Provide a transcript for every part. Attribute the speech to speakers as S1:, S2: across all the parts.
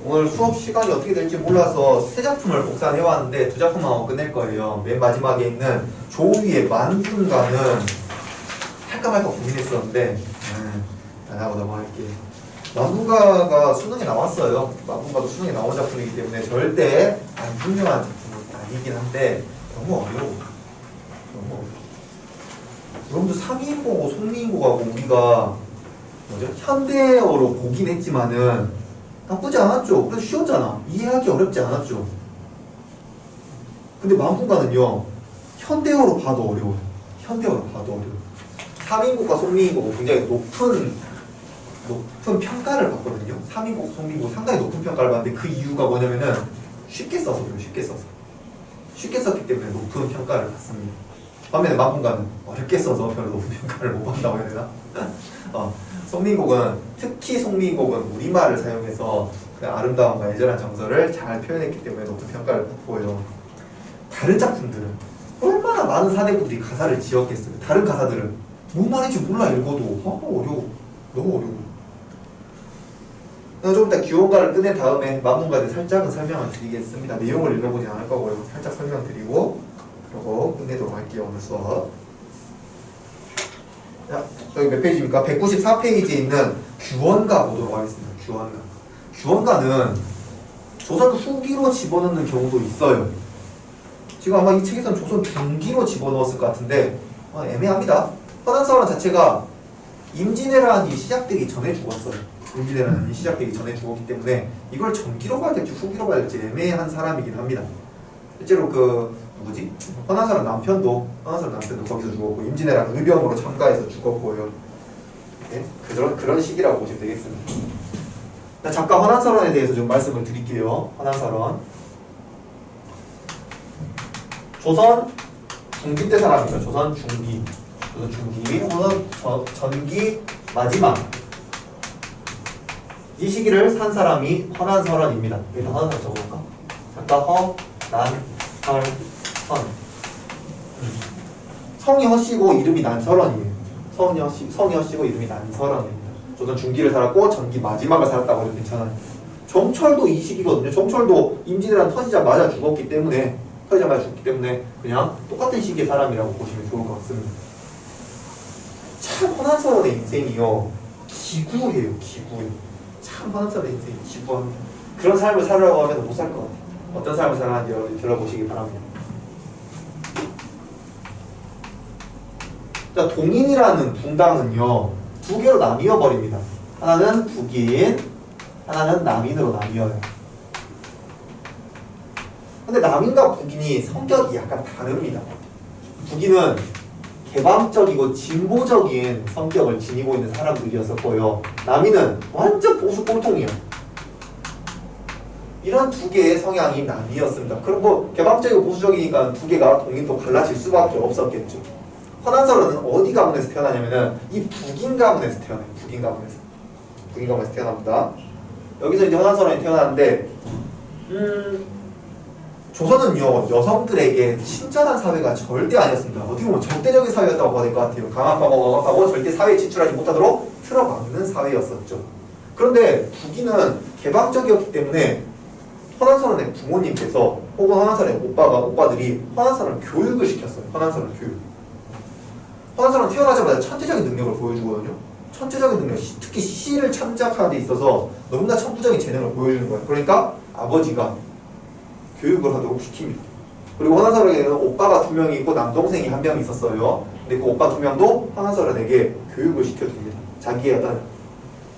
S1: 오늘 수업 시간이 어떻게 될지 몰라서 세 작품을 복사해왔는데 두 작품만 하고 끝낼 거예요. 맨 마지막에 있는 조위의 만분가는 할까 말까 고민했었는데 안 하고 넘어갈게요. 만분가가 수능에 나왔어요. 만분가도 수능에 나온 작품이기 때문에 절대 안 훌륭한 작품은 아니긴 한데 너무 어려워. 너무 어려워. 여러분들 상위인고고 속리인고하고 우리가 뭐죠? 현대어로 보긴 했지만은 나쁘지 않았죠. 그래서 쉬웠잖아. 이해하기 어렵지 않았죠. 근데 만분가는요 현대어로 봐도 어려워요. 현대어로 봐도 어려워요. 상위인고과 속리인고고 굉장히 높은 평가를 받거든요. 상위인고, 속리인고 상당히 높은 평가를 받는데 그 이유가 뭐냐면은 쉽게 써서 그래요. 쉽게 써서. 쉽게 썼기 때문에 높은 평가를 받습니다. 반면에 만분가는 어렵게 써서 별로 높은 평가를 못 받는다고 해야 되나? 속리인곡은 특히 속리인곡은 우리말을 사용해서 그 아름다움과 애절한 정서를 잘 표현했기 때문에 높은 평가를 받고요. 다른 작품들은 얼마나 많은 사대부들이 가사를 지었겠어요. 다른 가사들은 뭔 말인지 몰라 읽어도 어려워. 너무 어려워. 좀 이따 규원가를 끝낸 다음에 만분가에 살짝은 설명을 드리겠습니다. 내용을 읽어보진 않을 거고요. 살짝 설명드리고 그리고 끝내도록 할게요. 오늘 수업. 자, 저기 몇 페이지입니까? 194페이지에 있는 규원가 보도록 하겠습니다. 규원가. 규원가는 조선 후기로 집어넣는 경우도 있어요. 지금 아마 이 책에서는 조선 중기로 집어넣었을 것 같은데 애매합니다. 허난사원 자체가 임진왜란이 시작되기 전에 죽었어요. 임진왜란이 시작되기 전에 죽었기 때문에 이걸 전기로 봐야 될지 후기로 봐야 될지 애매한 사람이긴 합니다. 실제로 누구지? 허난사람 남편도 거기서 죽었고 임진왜란 의병으로 참가해서 죽었고요. 네? 그런 시기라고 보시면 되겠습니다. 잠깐 허난사론에 대해서 좀 말씀을 드릴게요. 허난사론 조선 중기 때 사람입니다. 조선 중기 혹은 전기 마지막 이 시기를 산 사람이 허난설원입니다. 일단 허난설 적어볼까? 잠깐 허난설원 성이 허씨고 이름이 난설원이에요. 성이 허씨고 이름이 난설원입니다. 조선 중기를 살았고 전기 마지막을 살았다고 해도 괜찮아요. 정철도 이 시기거든요. 정철도 임진왜란 터지자마자 죽기 때문에 그냥 똑같은 시기의 사람이라고 보시면 좋을 것 같습니다. 참 허난설원의 인생이요 기구예요. 참 허난설원의 인생이 기구합니다. 그런 삶을 살으라고 하면 못 살 것 같아요. 어떤 삶을 살아가는지 여러분 들어보시기 바랍니다. 자, 동인이라는 분당은요 두 개로 나뉘어 버립니다. 하나는 북인, 하나는 남인으로 나뉘어요. 근데 남인과 북인이 성격이 약간 다릅니다. 북인은 개방적이고 진보적인 성격을 지니고 있는 사람들이었었고요. 남인은 완전 보수 꼴통이에요. 이런 두 개의 성향이 남이었습니다. 그럼 뭐 개방적이고 보수적이니까 두 개가 동인도 갈라질 수밖에 없었겠죠. 허난설원은 어디 가문에서 태어나냐면은 이 북인 가문에서 태어나요. 북인 가문에서 태어납니다. 여기서 이제 허난설원이 태어났는데 조선은요 여성들에게 친절한 사회가 절대 아니었습니다. 어떻게 보면 적대적인 사회였다고 봐야 될 것 같아요. 강압하고 절대 사회에 진출하지 못하도록 틀어막는 사회였었죠. 그런데 북인은 개방적이었기 때문에 허난설원의 부모님께서 혹은 허난설원의 오빠들이 허난설원을 교육을 시켰어요. 허난설원 태어나자마자 천재적인 능력을 보여주거든요. 천재적인 능력, 특히 시를 창작하는 데 있어서 너무나 천부적인 재능을 보여주는 거예요. 그러니까 아버지가 교육을 하도록 시킵니다. 그리고 허난설원에게는 오빠가 2명이 있고 남동생이 1명 있었어요. 근데 그 오빠 2명도 허난설원에게 교육을 시켜줍니다. 자기의 어떤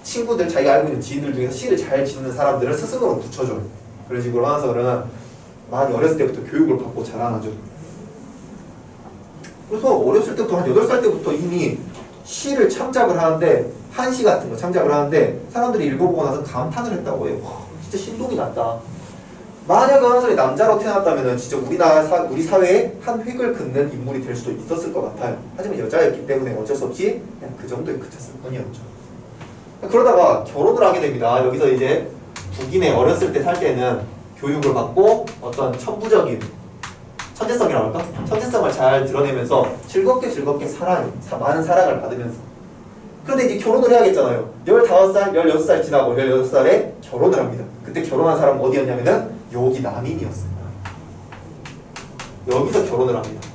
S1: 친구들, 자기가 알고 있는 지인들 중에서 시를 잘 짓는 사람들을 스승으로 붙여줘요. 그런 식으로 허난설원은 많이 어렸을 때부터 교육을 받고 자라나죠. 그래서 어렸을 때부터 한 8살 때부터 이미 시를 창작을 하는데 한시 같은 거 창작을 하는데 사람들이 읽어보고 나서 감탄을 했다고 해요. 와, 진짜 신동이 났다. 만약 허난설원이 남자로 태어났다면 진짜 우리 사회에 한 획을 긋는 인물이 될 수도 있었을 것 같아요. 하지만 여자였기 때문에 어쩔 수 없이 그냥 그 정도에 그쳤을 뿐이었죠. 그러다가 결혼을 하게 됩니다. 여기서 이제 북인의 어렸을 때 살 때는 교육을 받고 어떤 천부적인 천재성이라고 할까? 천재성을 잘 드러내면서 즐겁게 살아요. 많은 사랑을 받으면서. 그런데 이제 결혼을 해야겠잖아요. 15살, 16살 지나고 16살에 결혼을 합니다. 그때 결혼한 사람은 어디였냐면은 여기 남인이었어요. 여기서 결혼을 합니다.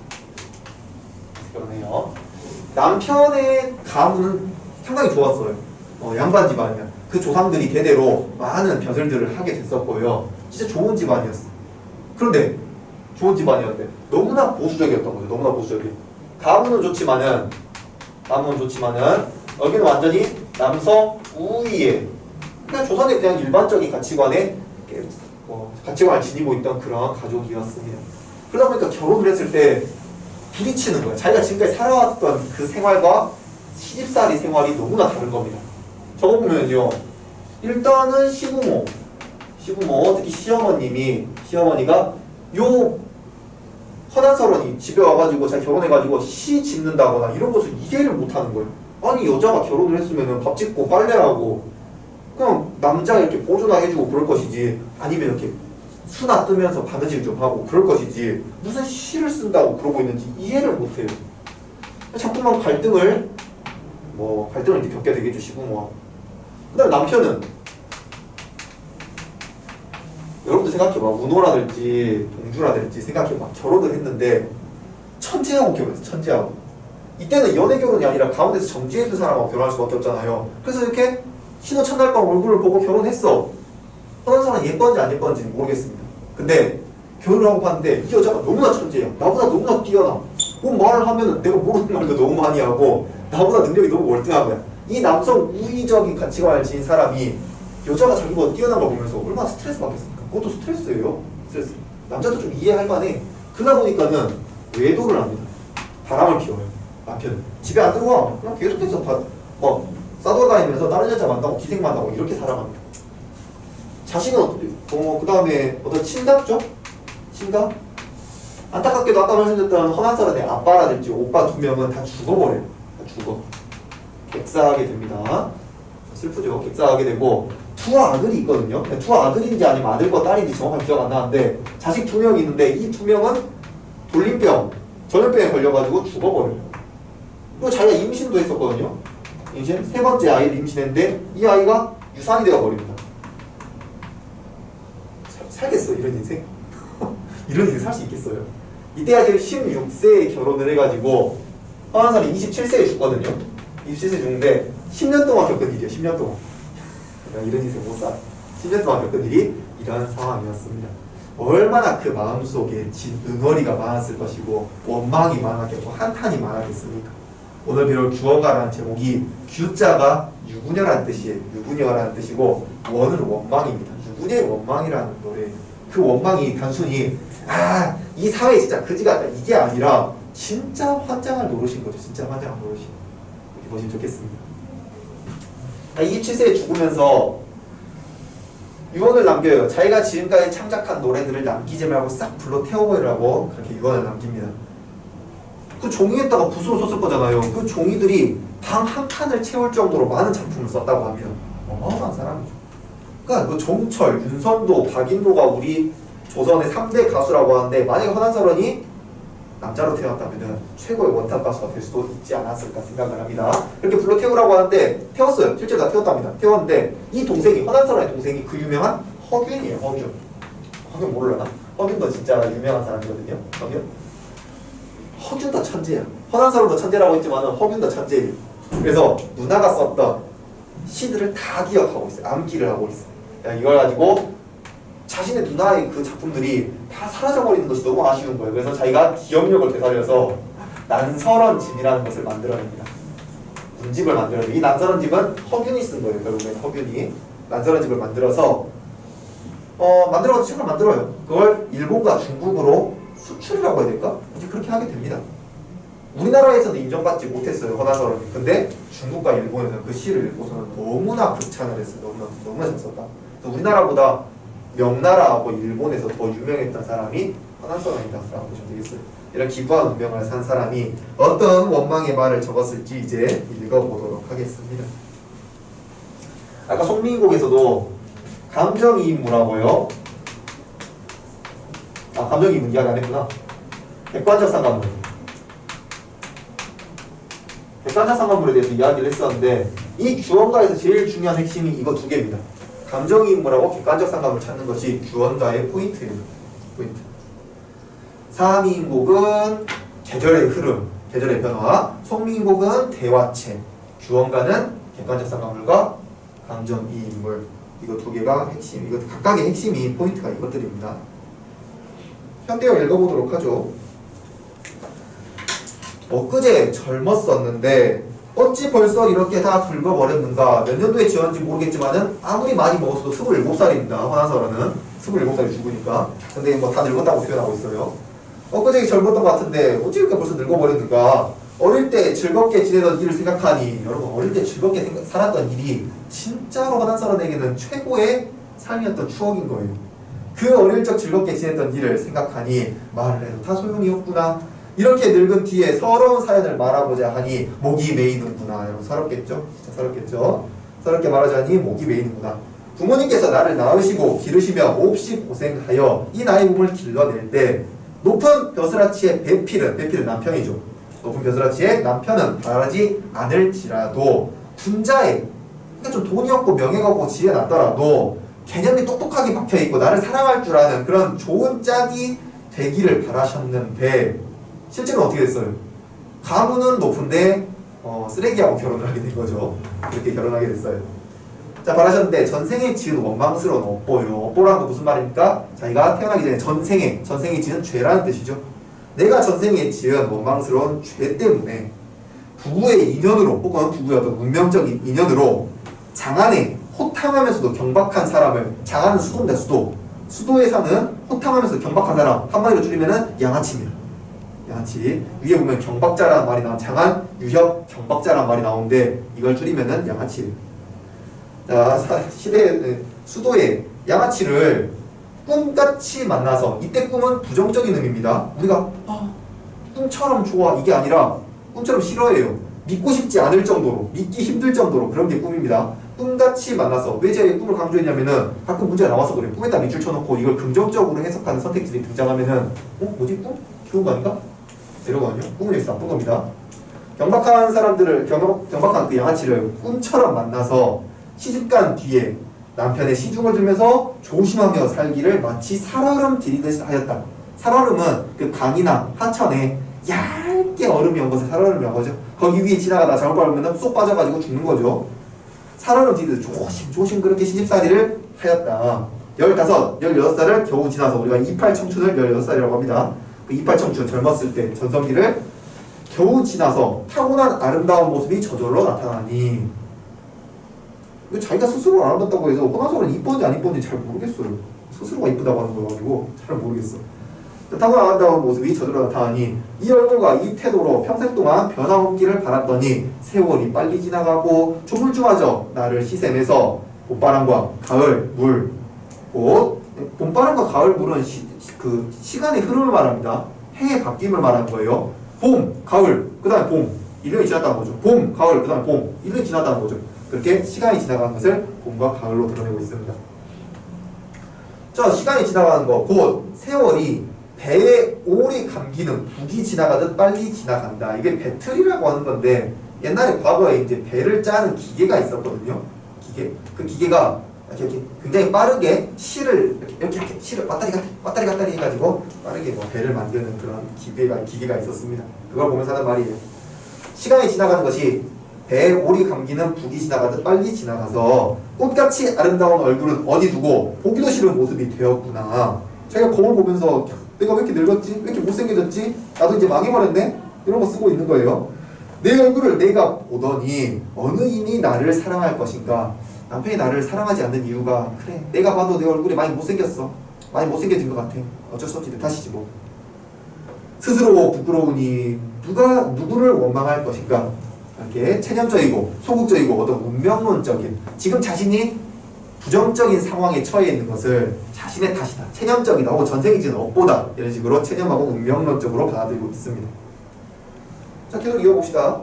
S1: 결혼해요. 남편의 가문은 상당히 좋았어요. 양반 집안이면 그 조상들이 대대로 많은 벼슬들을 하게 됐었고요. 진짜 좋은 집안이었어요. 그런데 좋은 집안이었는데 너무나 보수적이었던 거죠. 너무나 보수적이. 가문은 좋지만은 여기는 완전히 남성 우위에 그냥 조선의 그냥 일반적인 가치관에 가치관을 지니고 있던 그런 가족이었습니다. 그러다 보니까 결혼을 했을 때 부딪히는 거예요. 자기가 지금까지 살아왔던 그 생활과 시집살이 생활이 너무나 다른 겁니다. 저거 보면요. 일단은 시부모 특히 시어머니가 요 허난서론이 집에 와가지고 자기 결혼해가지고 시 짓는다거나 이런 것을 이해를 못하는 거예요. 아니 여자가 결혼을 했으면 밥 짓고 빨래하고 그냥 남자 이렇게 보조나 해주고 그럴 것이지 아니면 이렇게 수나 뜨면서 바느질 좀 하고 그럴 것이지 무슨 시를 쓴다고 그러고 있는지 이해를 못해요. 자꾸만 갈등을 이렇게 겪게 되겠죠. 시부모와. 그 다음에 남편은 여러분들 생각해봐. 운호라든지 동주라든지 생각해봐. 결혼을 했는데 천재하고 결혼했어. 천재하고. 이때는 연애 결혼이 아니라 가운데서 정지해준 사람하고 결혼할 수밖에 없잖아요. 그래서 이렇게 신혼 첫날 밤 얼굴을 보고 결혼했어. 어떤 사람은 예쁜지 안 예쁜지는 모르겠습니다. 근데 결혼을 하고 봤는데 이 여자가 너무나 천재야. 나보다 너무나 뛰어나. 뭐 말을 하면 내가 모르는 말도 너무 많이 하고 나보다 능력이 너무 월등한 거야. 이 남성 우위적인 가치관을 지닌 사람이 여자가 자기보다 뛰어난 걸 보면서 얼마나 스트레스 받겠습니까? 그것도 스트레스예요. 스트레스. 남자도 좀 이해할 만해. 그러다 보니까는 외도를 합니다. 바람을 피워요. 남편은. 집에 안 들어와. 그냥 계속해서 싸돌아다니면서 다른 여자 만나고 기생 만나고 이렇게 살아갑니다. 자신은 그 다음에 어떤 친답죠? 친답? 안타깝게도 아까 말씀드렸던 허난사람의 아빠라든지 오빠 2명은 다 죽어버려요. 다 죽어. 객사하게 됩니다. 슬프죠. 객사하게 되고 두 아들이 있거든요. 두 아들인지 아니면 아들과 딸인지 정확하게 기억 안 나는데 자식 2명이 있는데 이 2명은 돌림병, 전염병에 걸려가지고 죽어버려요. 그리고 자기가 임신도 했었거든요. 임신 3번째 아이를 임신했는데 이 아이가 유산이 되어버립니다. 살겠어 이런 인생? 이런 인생 살 수 있겠어요? 이때가 지금 16세에 결혼을 해가지고 허난 사람이 27세에 죽거든요. 27세에 죽는데 10년 동안 겪은 일이에요. 10년 동안. 이런 인생 못 살아. 10년 동안 겪은 일이 이런 상황이었습니다. 얼마나 그 마음속에 응어리가 많았을 것이고 원망이 많았겠고 한탄이 많았겠습니까? 오늘 배울 규어가라는 제목이 규자가 유구녀라는 뜻이에요. 유구녀라는 뜻이고 원은 원망입니다. 유구녀의 원망이라는 노래예요. 그 원망이 단순히 이 사회 진짜 그지 같다 이게 아니라 진짜 환장할 노릇인 거죠. 진짜 환장할 노릇이. 이렇게 보시면 좋겠습니다. 27세에 죽으면서 유언을 남겨요. 자기가 지금까지 창작한 노래들을 남기지 말고 싹 불러 태워버리라고 그렇게 유언을 남깁니다. 그 종이에다가 붓으로 썼을 거잖아요. 그 종이들이 방 한 칸을 채울 정도로 많은 작품을 썼다고 합니다. 어마어마한 사람이죠. 그러니까 그 정철, 윤선도, 박인도가 우리 조선의 3대 가수라고 하는데 만약에 허난설원이 남자로 태어났다면 최고의 원탑 가수가 될 수도 있지 않았을까 생각을 합니다. 그렇게 불러 태우라고 하는데 태웠어요. 실제로 다 태웠답니다. 태웠는데 이 동생이 허난설원의 동생이 그 유명한 허균이에요. 허균 모르려나? 허균도 진짜 유명한 사람이거든요. 허균 도 천재야. 허난설원도 천재라고 했지만 허균도 천재예요. 그래서 누나가 썼던 시들을 다 기억하고 있어요. 암기를 하고 있어요. 이걸 가지고 자신의 누나의 그 작품들이 다 사라져버리는 것이 너무 아쉬운 거예요. 그래서 자기가 기억력을 되살려서 난설원집이라는 것을 만들어냅니다. 문집을 만들어요. 이 난설원집은 허균이 쓴 거예요. 결국엔 허균이 난설원집을 만들어서 만들어서 책을 만들어요. 그걸 일본과 중국으로 수출이라고 해야 될까? 이제 그렇게 하게 됩니다. 우리나라에서는 인정받지 못했어요. 허난설원이. 근데 중국과 일본에서는 그 시를 읽고서는 너무나 극찬을 했어요. 너무나 잘 썼다. 우리나라보다 명나라하고 일본에서 더 유명했던 사람이 허난설원이다라고 보시면 되겠어요. 이런 기부한 운명을 산 사람이 어떤 원망의 말을 적었을지 이제 읽어보도록 하겠습니다. 아까 송민곡에서도 감정이입무라고요. 감정이입문 이야기 안 했구나. 객관적 상관론. 객관적상관물에 대해서 이야기를 했었는데 이 주어가에서 제일 중요한 핵심이 이거 두 개입니다. 감정이입물하고 객관적상관물 찾는 것이 주어가의 포인트예요. 포인트. 사미인곡은 계절의 흐름, 계절의 변화, 속미인곡은 대화체, 주어가는 객관적상관물과 감정이입물. 이거 두 개가 핵심, 이거 각각의 핵심이 포인트가 이것들입니다. 현대어 읽어보도록 하죠. 엊그제 젊었었는데 어찌 벌써 이렇게 다 늙어버렸는가. 몇 년도에 지었는지 모르겠지만은 아무리 많이 먹었어도 27살입니다. 화나서는 27살이 죽으니까. 근데 뭐 다 늙었다고 표현하고 있어요. 엊그제 젊었던 것 같은데 어찌 이렇게 벌써 늙어버렸는가. 어릴 때 즐겁게 지내던 일을 생각하니, 여러분 어릴 때 즐겁게 살았던 일이 진짜로 화나서에게는 최고의 삶이었던 추억인 거예요. 그 어릴 적 즐겁게 지냈던 일을 생각하니 말을 해도 다 소용이 없구나. 이렇게 늙은 뒤에 서러운 사연을 말하고자 하니 목이 메이는구나. 여러분 서럽겠죠? 진짜 서럽겠죠? 서럽게 말하자니 목이 메이는구나. 부모님께서 나를 낳으시고 기르시며 몹시 고생하여 이 나의 몸을 길러낼 때 높은 벼슬아치의 배필은 남편이죠. 높은 벼슬아치의 남편은 바라지 않을지라도 군자에, 그러니까 좀 돈이 없고 명예가 없고 지혜 났더라도 개념이 똑똑하게 박혀있고 나를 사랑할 줄 아는 그런 좋은 짝이 되기를 바라셨는데 실제로 어떻게 됐어요? 가문은 높은데 쓰레기하고 결혼을 하게 된 거죠. 그렇게 결혼하게 됐어요. 자, 바라셨는데 전생에 지은 원망스러운 업보요. 업보라는 건 무슨 말입니까? 자기가 태어나기 전에 전생에 지은 죄라는 뜻이죠. 내가 전생에 지은 원망스러운 죄 때문에 부부의 인연으로 혹은 부부의 어떤 운명적인 인연으로 장안에 호탕하면서도 경박한 사람을, 장안은 수도입니다. 수도에 사는 호탕하면서 경박한 사람, 한마디로 줄이면은 양아치입니다. 양아치. 위에 보면 경박자라는 말이 나온, 장안, 유협, 경박자라는 말이 나오는데 이걸 줄이면은 양아치예요. 자, 수도의 양아치를 꿈같이 만나서, 이때 꿈은 부정적인 의미입니다. 우리가 꿈처럼 좋아 이게 아니라 꿈처럼 싫어해요. 믿고 싶지 않을 정도로, 믿기 힘들 정도로 그런 게 꿈입니다. 꿈같이 만나서, 왜 제가 꿈을 강조했냐면은 가끔 문제가 나와서 그래요. 꿈에다 밑줄 쳐놓고 이걸 긍정적으로 해석하는 선택지들이 등장하면은 뭐지 꿈? 좋은 거 아닌가? 이러거든요. 꿈은 여기서 나쁜 겁니다. 경박한 사람들을, 경박한 그 양아치를 꿈처럼 만나서 시집간 뒤에 남편의 시중을 들면서 조심하며 살기를 마치 살얼음 디디듯이 하였다. 살얼음은 그 강이나 하천에 얇게 얼음이 온 것을 살얼음이라고 하죠. 거기 위에 지나가다 잘못 밟으면 쏙 빠져가지고 죽는 거죠. 살얼음 디디듯 조심 그렇게 시집살이를 하였다. 15, 16살을 겨우 지나서, 우리가 이팔 청춘을 16살이라고 합니다. 그 이팔 청춘, 젊었을 때 전성기를 겨우 지나서 타고난 아름다운 모습이 저절로 나타나니, 자기가 스스로 아름답다고 해서 호나솔은 이쁜지 안 이쁜지 잘 모르겠어요. 스스로가 이쁘다고 하는 거 가지고 잘 모르겠어. 타고난 아름다운 모습이 저절로 나타나니 이 얼굴과 이 태도로 평생 동안 변함없기를 바랐더니 세월이 빨리 지나가고 조물주마저 나를 시샘해서 봄바람과 가을, 물, 꽃. 봄바람과 가을, 물은 시간의 흐름을 말합니다. 해의 바뀜을 말하는 거예요. 봄, 가을, 그 다음에 봄. 1년이 지났다는 거죠. 봄, 가을, 그 다음에 봄. 1년이 지났다는 거죠. 그렇게 시간이 지나가는 것을 봄과 가을로 드러내고 있습니다. 자, 시간이 지나가는 거, 곧 세월이 배에 오리 감기는 북이 지나가듯 빨리 지나간다. 이게 배틀이라고 하는 건데, 옛날에 과거에 이제 배를 짜는 기계가 있었거든요. 그 기계가 이렇게 굉장히 빠르게 실을 이렇게 실을 왔다리 갔다리 해가지고 빠르게 뭐 배를 만드는 그런 기계가 있었습니다. 그걸 보면서 하는 말이에요. 시간이 지나가는 것이 배에 오리 감기는 북이 지나가듯 빨리 지나가서 꽃같이 아름다운 얼굴은 어디 두고 보기도 싫은 모습이 되었구나. 자기가 거울 보면서 내가 왜 이렇게 늙었지? 왜 이렇게 못생겨졌지? 나도 이제 망해버렸네? 이런 거 쓰고 있는 거예요. 내 얼굴을 내가 보더니 어느 인이 나를 사랑할 것인가? 남편이 나를 사랑하지 않는 이유가, 그래 내가 봐도 내 얼굴이 많이 못생겼어. 많이 못생겨진 것 같아. 어쩔 수 없지, 내 탓이지 뭐. 스스로 부끄러우니 누가 누구를 원망할 것인가? 이렇게 체념적이고 소극적이고 어떤 운명론적인, 지금 자신이 부정적인 상황에 처해 있는 것을 자신의 탓이다, 체념적이다, 혹은 전생이 지은 업보다, 이런 식으로 체념하고 운명론적으로 받아들이고 있습니다. 자, 계속 이어봅시다.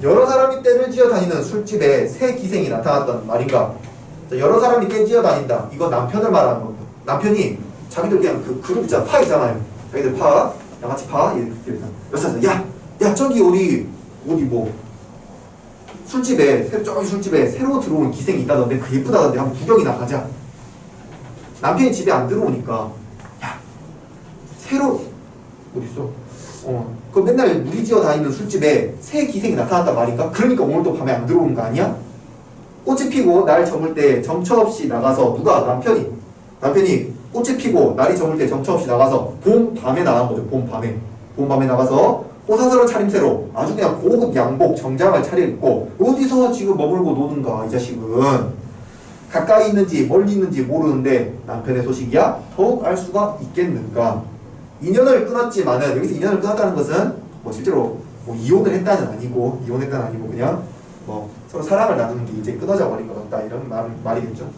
S1: 여러 사람이 떼를 지어 다니는 술집에 새 기생이 나타났던 말인가? 자, 여러 사람이 떼 지어 다닌다. 이거 남편을 말하는 겁니다. 남편이 자기들 그냥 그 그룹 있잖아, 파 있잖아요. 자기들 파, 양아치 파, 이렇게 야 저기 우리 어디 뭐 저기 술집에 새로 들어온 기생이 있다던데 그 예쁘다던데 한번 구경이나 가자. 남편이 집에 안 들어오니까 야 새로 어딨어? 그 맨날 무리지어 다니는 술집에 새 기생이 나타났단 말인가? 그러니까 오늘도 밤에 안 들어오는 거 아니야? 꽃이 피고 날 저물 때 정처 없이 나가서 누가? 남편이 꽃이 피고 날이 저물 때 정처 없이 나가서 봄밤에 나간 거죠. 봄밤에 나가서 호사스러운 차림새로 아주 그냥 고급 양복 정장을 차려입고 어디서 지금 머물고 노는가 이 자식은. 가까이 있는지 멀리 있는지 모르는데 남편의 소식이야 더욱 알 수가 있겠는가. 인연을 끊었지만은 여기서 인연을 끊었다는 것은 뭐 실제로 뭐 이혼을 했다는 아니고 그냥 뭐 서로 사랑을 나누는 게 이제 끊어져 버린 것 같다 이런 말이겠죠.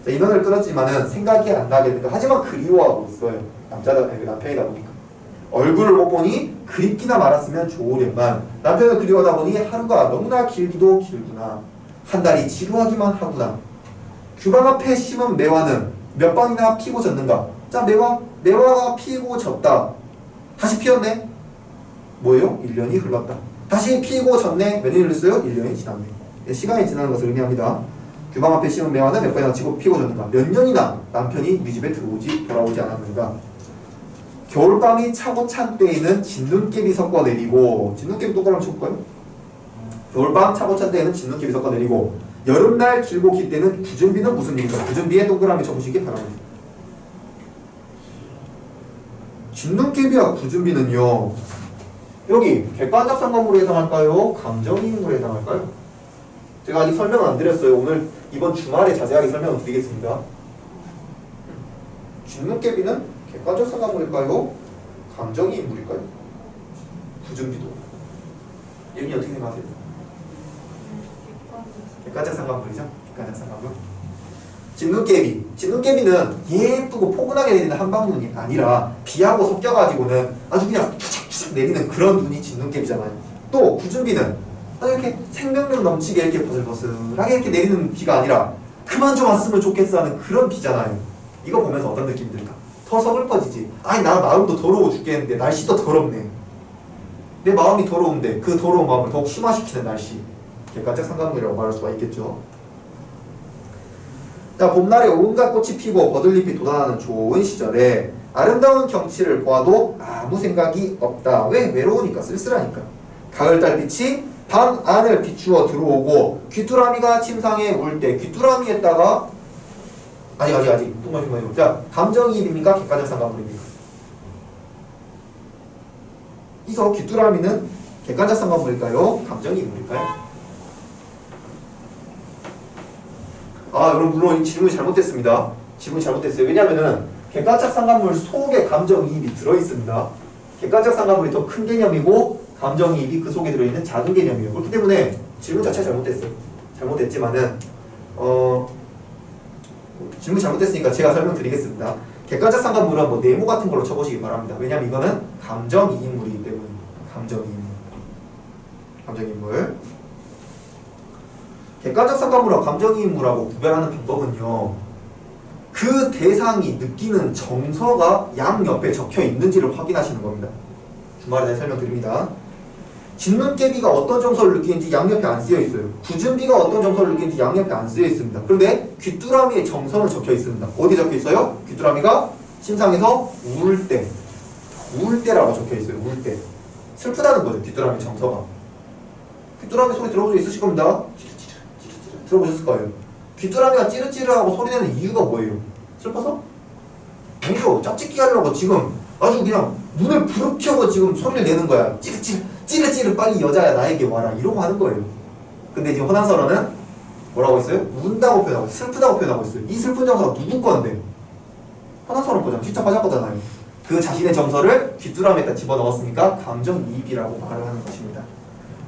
S1: 자, 인연을 끊었지만은 생각이 안 나겠는가. 하지만 그리워하고 있어요. 남편이다 보니까 얼굴을 못 보니 그립기나 말았으면 좋으련만 남편을 그리워하다 보니 하루가 너무나 길기도 길구나. 한 달이 지루하기만 하구나. 규방 앞에 심은 매화는 몇 번이나 피고 졌는가. 자, 매화가 피고 졌다. 다시 피었네. 뭐예요? 1년이 흘렀다. 다시 피고 졌네. 몇 년이 흘렀어요? 1년이 지났네. 네, 시간이 지나는 것을 의미합니다. 규방 앞에 심은 매화는 몇 번이나 피고 졌는가. 몇 년이나 남편이 우리 집에 돌아오지 않았는가. 겨울밤이 차고 찬 때에는 진눈깨비 섞어 내리고. 진눈깨비 똑바로 쳐볼까요? 겨울밤 차고 찬 때에는 진눈깨비 섞어 내리고 여름날 길고 길 때는 구준비는 무슨 일인가. 구준비에 동그라미 쳐보시기 바랍니다. 진눈깨비와 구준비는요, 여기 객관적 상관물에 해당할까요? 감정이인물에 해당할까요? 제가 아직 설명을 안 드렸어요. 오늘 이번 주말에 자세하게 설명을 드리겠습니다. 진눈깨비는 객관적 상관물일까요? 감정이인물일까요? 구준비도. 예민이 어떻게 생각하세요? 객관적 상관물이죠? 객관적 상관물. 진눈깨비는 예쁘고 포근하게 내리는 한방눈이 아니라 비하고 섞여가지고는 아주 그냥 추적추적 내리는 그런 눈이 진눈깨비잖아요. 또 구준비는 아주 이렇게 생명력 넘치게 이렇게 버슬버슬하게 이렇게 내리는 비가 아니라 그만 좀 왔으면 좋겠어 하는 그런 비잖아요. 이거 보면서 어떤 느낌이 들까? 더 서글퍼지지. 아니 나 마음도 더러워 죽겠는데 날씨도 더럽네. 내 마음이 더러운데 그 더러운 마음을 더욱 심화시키는 날씨. 객관적 상관물이라고 말할 수가 있겠죠. 자, 봄날에 온갖 꽃이 피고 버들잎이 돋아나는 좋은 시절에 아름다운 경치를 보아도 아무 생각이 없다. 왜? 외로우니까, 쓸쓸하니까. 가을 달빛이 방 안을 비추어 들어오고 귀뚜라미가 침상에 울 때 귀뚜라미에다가 아직 똥마시마요. 자, 감정이입입니까? 객관적 상관물입니까? 이서 귀뚜라미는 객관적 상관물일까요? 감정이입물일까요? 여러분 물론 질문이 잘못됐습니다. 질문이 잘못됐어요. 왜냐하면은 객관적 상관물 속에 감정이입이 들어있습니다. 객관적 상관물이 더 큰 개념이고 감정이입이 그 속에 들어있는 작은 개념이에요. 그렇기 때문에 질문 자체가 잘못됐어요. 잘못됐지만은 질문 잘못됐으니까 제가 설명드리겠습니다. 객관적 상관물은 뭐 네모 같은 걸로 쳐보시기 바랍니다. 왜냐하면 이거는 감정이입물이기 때문에. 감정이입물. 객관적 상관물하고 감정이입물하고 구별하는 방법은요, 그 대상이 느끼는 정서가 양옆에 적혀 있는지를 확인하시는 겁니다. 주말에 다시 설명드립니다. 진눈깨비가 어떤 정서를 느끼는지 양옆에 안 쓰여 있어요. 구준비가 어떤 정서를 느끼는지 양옆에 안 쓰여 있습니다. 그런데 귀뚜라미의 정서는 적혀 있습니다. 어디 적혀 있어요? 귀뚜라미가 침상에서 울 때라고 적혀 있어요. 울 때. 슬프다는 거죠. 귀뚜라미 정서가. 귀뚜라미 소리 들어본 적 있으실 겁니다. 들어보셨을 거예요. 귀뚜라미가 찌르찌르하고 소리내는 이유가 뭐예요? 슬퍼서? 아니죠. 짝짓기 하려고 지금 아주 그냥 눈을 부릅켜고 지금 소리를 내는 거야. 찌르찌르 빨리 여자야 나에게 와라 이러고 하는 거예요. 근데 지금 허난설어는 뭐라고 했어요? 운다고 표현하고 슬프다고 표현하고 있어요. 이 슬픈 정서가 누구 건데? 허난설어 거잖아. 직접 하자 거잖아요. 그 자신의 정서를 귀뚜라미에다 집어넣었으니까 감정이입이라고 말을 하는 것입니다.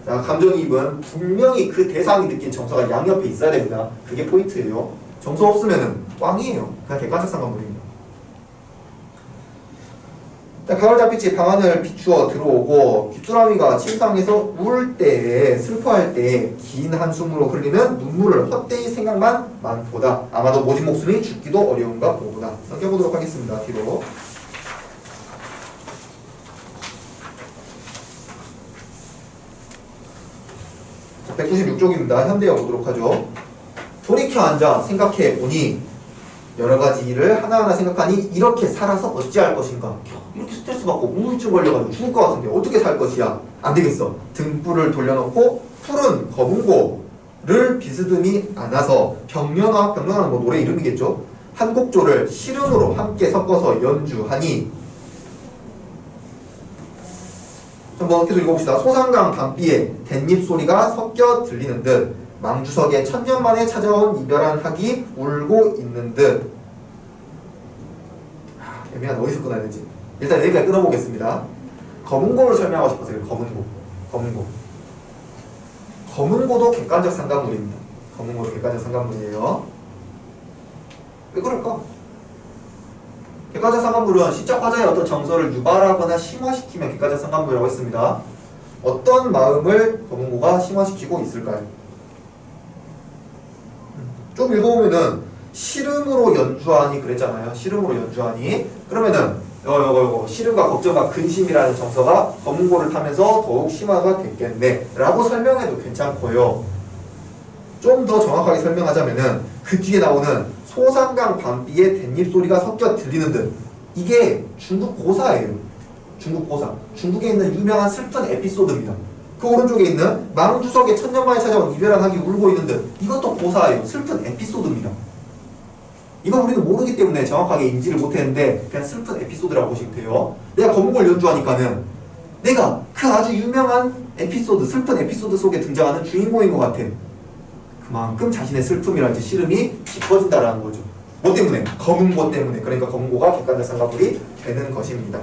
S1: 자, 감정이입은 분명히 그 대상이 느낀 정서가 양옆에 있어야 됩니다. 그게 포인트예요. 정서 없으면은 꽝이에요. 그냥 객관적 상관물입니다. 자, 가을 달빛이 방 안을 비추어 들어오고 귀뚜라미가 침상에서 울 때에 슬퍼할 때 긴 한숨으로 흘리는 눈물을 헛되이 생각만 많보다 아마도 모진 목숨이 죽기도 어려운가 보구나. 넘겨보도록 하겠습니다. 뒤로. 196쪽입니다. 현대어 보도록 하죠. 돌이켜 앉아 생각해 보니 여러 가지 일을 하나하나 생각하니 이렇게 살아서 어찌할 것인가. 이렇게 스트레스 받고 우울증 걸려가지고 죽을 것 같은데 어떻게 살 것이야. 안 되겠어. 등불을 돌려놓고 푸른 거문고를 비스듬히 안아서 병련화는 뭐 노래 이름이겠죠. 한 곡조를 시름으로 함께 섞어서 연주하니. 한번 계속 읽어봅시다. 소상강 밤비에 댄잎 소리가 섞여 들리는 듯 망주석에 천년 만에 찾아온 이별한 학이 울고 있는 듯. 애매한 어디서 끊어야 되지? 일단 여기까지 끊어보겠습니다. 거문고를 설명하고 싶어서요. 거문고. 거문고도 객관적 상관물입니다. 거문고도 객관적 상관물이에요. 왜 그럴까? 객관적 상관물은 시적 화자의 어떤 정서를 유발하거나 심화시키면 객관적 상관물이라고 했습니다. 어떤 마음을 거문고가 심화시키고 있을까요? 좀 읽어보면은 시름으로 연주하니 그랬잖아요. 시름으로 연주하니. 그러면은 이거 시름과 걱정과 근심이라는 정서가 거문고를 타면서 더욱 심화가 됐겠네 라고 설명해도 괜찮고요. 좀 더 정확하게 설명하자면은 그 뒤에 나오는 소상강 밤비에 댄잎 소리가 섞여 들리는 듯, 이게 중국 고사예요. 중국 고사. 중국에 있는 유명한 슬픈 에피소드입니다. 그 오른쪽에 있는 망주석에 천년 만에 찾아온 이별한 학이 울고 있는 듯, 이것도 고사예요. 슬픈 에피소드입니다. 이건 우리는 모르기 때문에 정확하게 인지를 못했는데 그냥 슬픈 에피소드라고 보시면 돼요. 내가 거문고를 연주하니까는 내가 그 아주 유명한 에피소드, 슬픈 에피소드 속에 등장하는 주인공인 것 같아. 그만큼 자신의 슬픔이랄지 시름이 깊어진다라는 거죠. 뭐 때문에? 거문고 때문에. 그러니까 거문고가 객관적 상관물이 되는 것입니다.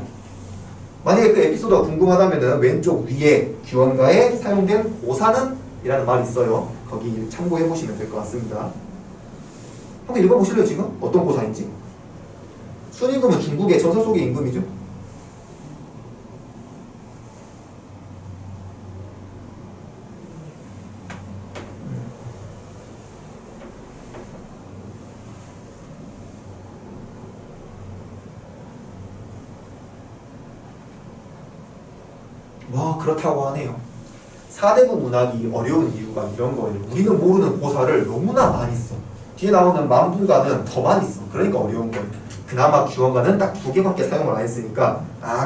S1: 만약에 그 에피소드가 궁금하다면 왼쪽 위에 규원가에 사용된 고사는 이라는 말이 있어요. 거기 참고해 보시면 될 것 같습니다. 한번 읽어보실래요? 지금? 어떤 고사인지? 순임금은 중국의 전설 속의 임금이죠. 그렇다고 하네요. 사대부 문학이 어려운 이유가 이런 거예요. 우리는 모르는 고사를 너무나 많이 써. 뒤에 나오는 만분가는 더 많이 써. 그러니까 어려운 거예요. 그나마 규원가는 딱 2개밖에 사용을 안 했으니까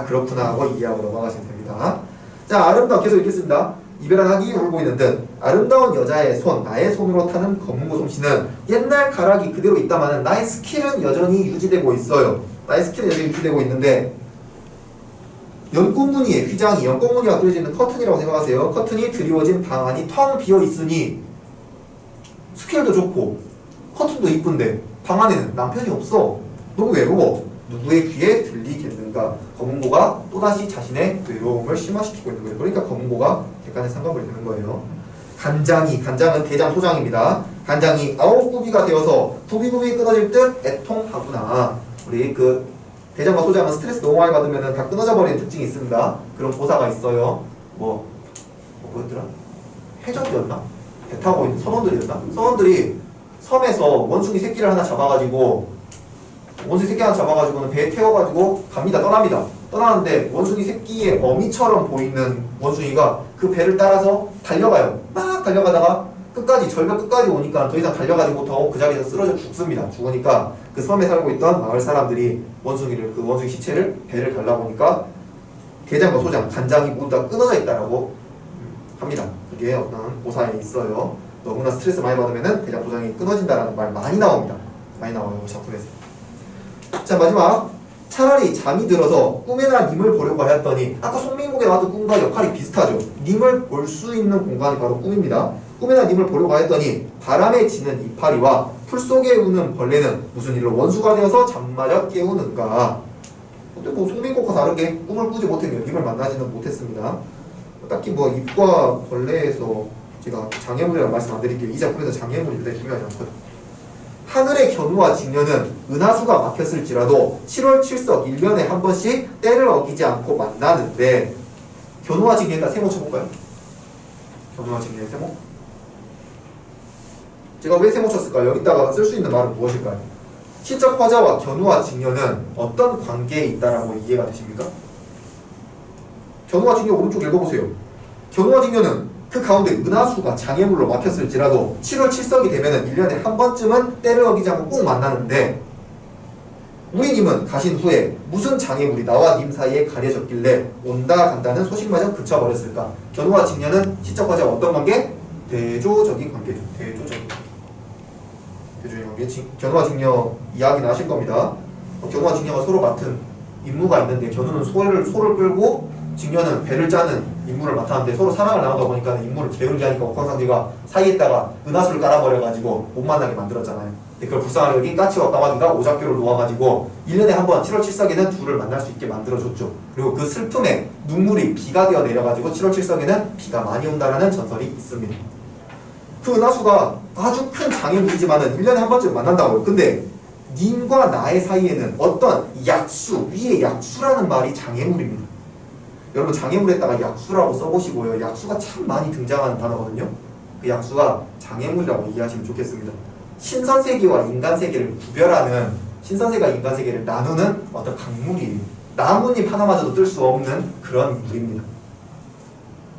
S1: 그렇구나 하고 이해하고 넘어가시면 됩니다. 자, 아름다워 계속 읽겠습니다. 이별한 학이 울고 있는 듯 아름다운 여자의 손, 나의 손으로 타는 거문고 솜씨는 옛날 가락이 그대로 있다마는 나의 스킬은 여전히 유지되고 있어요. 나의 스킬은 여전히 유지되고 있는데 연꽃무늬의 휘장이, 연꽃무늬가 그려져 있는 커튼이라고 생각하세요. 커튼이 드리워진 방 안이 텅 비어 있으니 스케일도 좋고 커튼도 이쁜데 방 안에는 남편이 없어. 너무 외로워. 누구의 귀에 들리겠는가. 거문고가 또다시 자신의 외로움을 심화시키고 있는 거예요. 그러니까 거문고가 객관의 상관물이 되는 거예요. 간장은 대장 소장입니다. 간장이 아홉구비가 되어서 부비부비 끊어질 듯 애통하구나. 우리 대장과 소장은 스트레스 너무 많이 받으면 다 끊어져 버리는 특징이 있습니다. 그런 고사가 있어요. 뭐였더라? 해적이었나? 배 타고 있는 선원들이었나? 선원들이 섬에서 원숭이 새끼를 하나 잡아가지고는 배에 태워가지고 떠납니다. 떠나는데 원숭이 새끼의 어미처럼 보이는 원숭이가 그 배를 따라서 달려가요. 막 달려가다가 절벽 끝까지 오니까 더 이상 달려가지 못하고 그 자리에서 쓰러져 죽습니다. 죽으니까 그 섬에 살고 있던 마을 사람들이 그 원숭이 시체를 배를 갈라보니까 대장과 소장, 간장이 모두 다 끊어져 있다라고 합니다. 그게 어떤 고사에 있어요. 너무나 스트레스 많이 받으면 대장, 소장이 끊어진다라는 말 많이 나옵니다. 많이 나와요, 작품에서. 자, 마지막. 차라리 잠이 들어서 꿈에나 님을 보려고 하였더니, 아까 송민국에 나왔던 꿈과 역할이 비슷하죠. 님을 볼 수 있는 공간이 바로 꿈입니다. 꿈에나 님을 보려고 하였더니 바람에 지는 이파리와 풀 속에 우는 벌레는 무슨 일로 원수가 되어서 잠마저 깨우는가. 근데 송민국과 다르게 꿈을 꾸지 못했네요. 님을 만나지는 못했습니다. 딱히 잎과 벌레에서 제가 장애물이라는 말씀 안 드릴게요. 이 작품에서 장애물이 굉장히 중요하지 않거든요. 하늘의 견우와 직녀는 은하수가 막혔을지라도 7월 7석 1년에 한 번씩 때를 어기지 않고 만나는데, 견우와 직녀 일단 세모 쳐볼까요? 견우와 직녀의 세모? 제가 왜 세모 쳤을까요? 여기다가 쓸 수 있는 말은 무엇일까요? 시적 화자와 견우와 직녀는 어떤 관계에 있다라고 이해가 되십니까? 견우와 직녀 오른쪽 읽어보세요. 견우와 직녀는 그 가운데 은하수가 장애물로 막혔을지라도 7월 7석이 되면은 1년에 한 번쯤은 때를 어기지 않고 꼭 만나는데 우리 님은 가신 후에 무슨 장애물이 나와 님 사이에 가려졌길래 온다 간다는 소식마저 그쳐버렸을까? 견우와 직녀는 시적 과제와 어떤 관계? 대조적인 관계죠. 대조적인 관계. 견우와 직녀 이야기는 하실 겁니다. 견우와 직녀가 서로 맡은 임무가 있는데 견우는 소를 끌고 직녀는 배를 짜는 임무를 맡았는데 서로 사랑을 나누다 보니까 임무를 게을리 하니까 옥황상제가 사이에다가 은하수를 깔아버려가지고 못 만나게 만들었잖아요. 근데 그걸 불쌍하게 여기 까치와 까마귀가 오작교를 놓아가지고 1년에 한 번 7월 7석에는 둘을 만날 수 있게 만들어줬죠. 그리고 그 슬픔에 눈물이 비가 되어 내려가지고 7월 7석에는 비가 많이 온다라는 전설이 있습니다. 그 은하수가 아주 큰 장애물이지만은 1년에 한 번쯤 만난다고요. 근데 님과 나의 사이에는 어떤 약수, 위에 약수라는 말이 장애물입니다. 여러분 장애물에다가 약수라고 써보시고요. 약수가 참 많이 등장하는 단어거든요. 그 약수가 장애물이라고 이해하시면 좋겠습니다. 신선세계와 인간세계를 구별하는, 신선세계와 인간세계를 나누는 어떤 강물이에요. 나뭇잎 하나마저도 뜰 수 없는 그런 물입니다.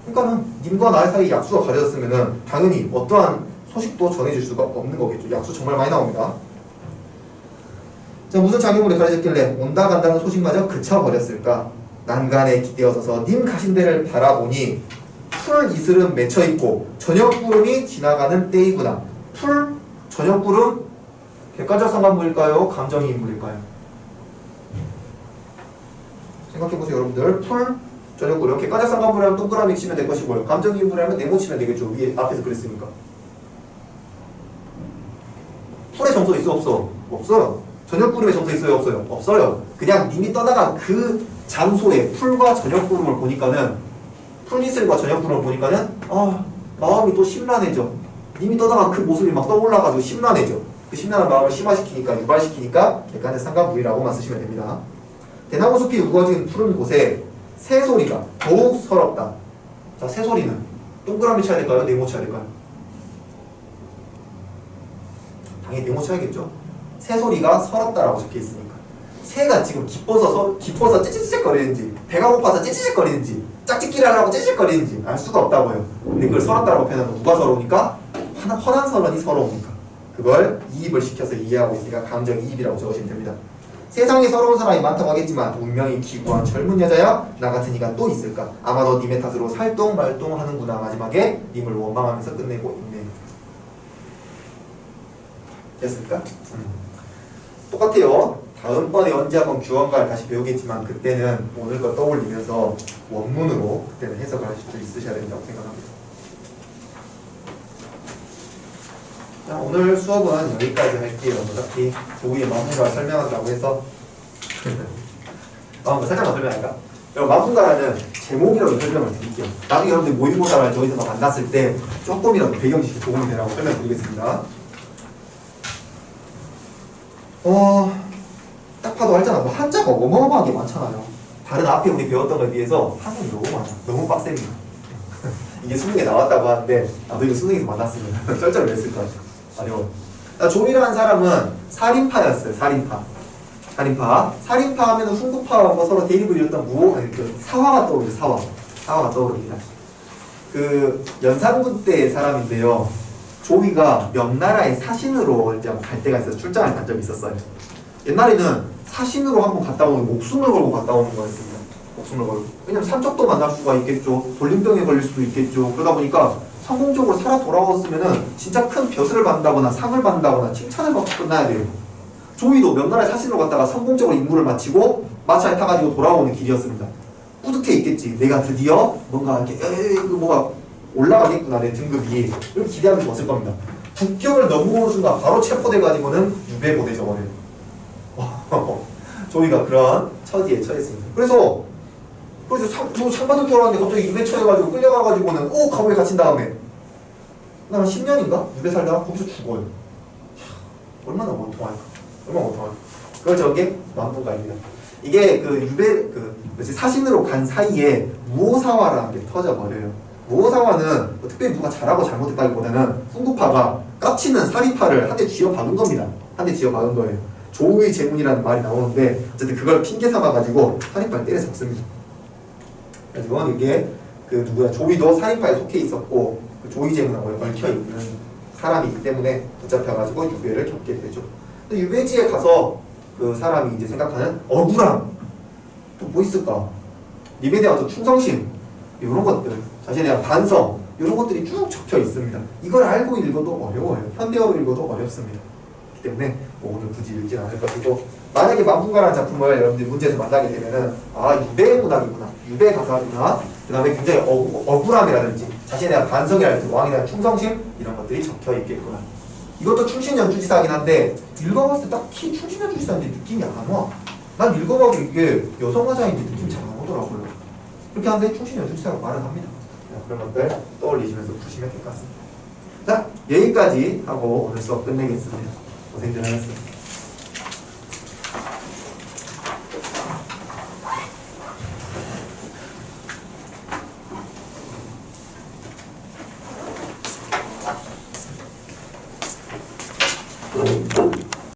S1: 그러니까는 님과 나의 사이에 약수가 가려졌으면은 당연히 어떠한 소식도 전해줄 수가 없는 거겠죠. 약수 정말 많이 나옵니다. 자, 무슨 장애물에 가려졌길래 온다 간다는 소식마저 그쳐버렸을까? 난간에 기대어서서 님 가신 데를 바라보니 풀 이슬은 맺혀있고 저녁구름이 지나가는 때이구나. 풀, 저녁구름, 객관적 상관물일까요? 감정이 인물일까요? 생각해보세요 여러분들. 풀, 저녁구름, 객관적 상관물이라면 동그라미 치면 될 것이고요. 감정이 인물이라면 네모 치면 되겠죠. 위에 앞에서 그랬으니까. 풀에 점수 있어 없어? 없어요. 저녁구름에 점수 있어요 없어요? 없어요. 그냥 님이 떠나간 그 장소에 풀과 저녁구름을 보니까는, 풀이슬과 저녁구름을 보니까는 마음이 또 심란해져. 님이 떠나간 그 모습이 막 떠올라가지고 심란해져. 그 심란한 마음을 심화시키니까, 유발시키니까 객관적 상관물이라고만 쓰시면 됩니다. 대나무숲이 우거진 푸른 곳에 새소리가 더욱 서럽다. 자, 새소리는 동그라미 쳐야 될까요? 네모 쳐야 될까요? 당연히 네모 쳐야겠죠. 새소리가 서럽다라고 적혀있으니까. 새가 지금 기뻐서 찌찌찌거리는지, 배가 고파서 찌찌찌거리는지, 짝짓기를 하려고 찌찌찌거리는지 알 수가 없다고요. 근데 그걸 서럽다라고 표현하면 누가 서러우니까? 허난 서른이 서러우니까. 그걸 이입을 시켜서 이해하고 있으니까 감정이입이라고 적으시면 됩니다. 세상에 서러운 사람이 많다고 하겠지만 운명이 기구한 젊은 여자야 나 같은 이가 또 있을까? 아마도 님의 탓으로 살똥말똥하는구나. 마지막에 님을 원망하면서 끝내고 있네. 됐을까? 똑같아요. 다음번에 언제 한번 규원가를 다시 배우겠지만 그때는 오늘 거 떠올리면서 원문으로 그때는 해석을 하실 수 있으셔야 된다고 생각합니다. 자, 오늘 수업은 여기까지 할게요. 어차피 조기의 만문가를 설명한다고 해서 살짝만 설명할까? 여러분 만문가라는 제목이라도 설명을 드릴게요. 나중에 여러분들 모의고사를 저희서 만났을 때 조금이라도 배경지식이 도움이 되라고 설명드리겠습니다. 딱 봐도 알잖아. 뭐 한자가 어마어마하게 많잖아요. 다른 앞에 우리 배웠던 거에 비해서 한자는 너무 많아. 너무 빡셉니다. 이게 수능에 나왔다고 하는데 나도 이거 수능에서 만났으면 쩔쩔 맸을 것 같아. 어려워. 조이라는 사람은 살인파였어요. 살인파 하면 훈구파하고 서로 대립을 이뤘던 사화가 떠오르죠. 사화가 떠오릅니다. 그 연산군 때의 사람인데요. 조이가 명나라의 사신으로 이제 갈 때가 있어서 출장을 간 적이 있었어요. 옛날에는 사신으로 한번 갔다 오면 목숨을 걸고 갔다 오는 거였습니다. 목숨을 걸고. 왜냐면 산적도 만날 수가 있겠죠. 돌림병에 걸릴 수도 있겠죠. 그러다 보니까 성공적으로 살아 돌아왔으면은 진짜 큰 벼슬을 받는다거나 상을 받는다거나 칭찬을 받고 끝나야 돼요. 조이도 명나라의 사신으로 갔다가 성공적으로 임무를 마치고 마차에 타가지고 돌아오는 길이었습니다. 뿌듯해 있겠지. 내가 드디어 뭔가 이렇게 뭐가 올라가겠구나 내 등급이. 이렇게 기대하면서 왔을 겁니다. 국경을 넘어오는 순간 바로 체포돼가지고는 유배 보내져 버려요. 조이가 그런 처지에 처했습니다. 그래서 상 받을 줄 알았는데 갑자기 유배 처해가지고 끌려가가지고는 감옥에 갇힌 다음에 한 10년인가? 유배 살다가 거기서 죽어요. 얼마나 원통할까? 그걸 저게 만문가입니다. 이게 그 유배 사신으로 간 사이에 무오사화라는 게 터져버려요. 무오사화는 특별히 누가 잘하고 잘못했다기보다는 훈구파가 깝치는 살인파를 한 대 쥐어 박은 겁니다. 한 대 쥐어 박은 거예요. 조의 제문이라는 말이 나오는데 어쨌든 그걸 핑계 삼아가지고 살인파를 때려잡습니다. 그래서 이게 그 누구야 조이도 살인파에 속해 있었고 그 조이 제문하고 얽혀 있는 사람이기 때문에 붙잡혀가지고 유배를 겪게 되죠. 근데 유배지에 가서 그 사람이 이제 생각하는 억울함 또 뭐 있을까? 님에 대한 어떤 충성심 이런 것들, 자신에 대한 반성 이런 것들이 쭉 적혀 있습니다. 이걸 알고 읽어도 어려워요. 현대어로 읽어도 어렵습니다. 그렇기 때문에 뭐 오늘 굳이 읽진 않을 것이고, 만약에 만풍가라는 작품을 여러분들이 문제에서 만나게 되면은 아 유배 문학이구나, 유배 가사구나, 그 다음에 굉장히 억울함이라든지 자신에 대한 반성이라든지 왕에 대한 충성심 이런 것들이 적혀 있겠구나. 이것도 충신연주지사긴 한데 읽어봤을 때 딱히 충신연주지사인지 느낌이 안 와. 난 읽어봐도 이게 여성화자인지 느낌이 잘 안 오더라고요. 그렇게 하는데 충신연주지사라고 말은 합니다. 그런 것들 떠올리시면서 푸시면 될 것 같습니다. 자, 여기까지 하고 오늘 수업 끝내겠습니다. 고생들 하셨습니다.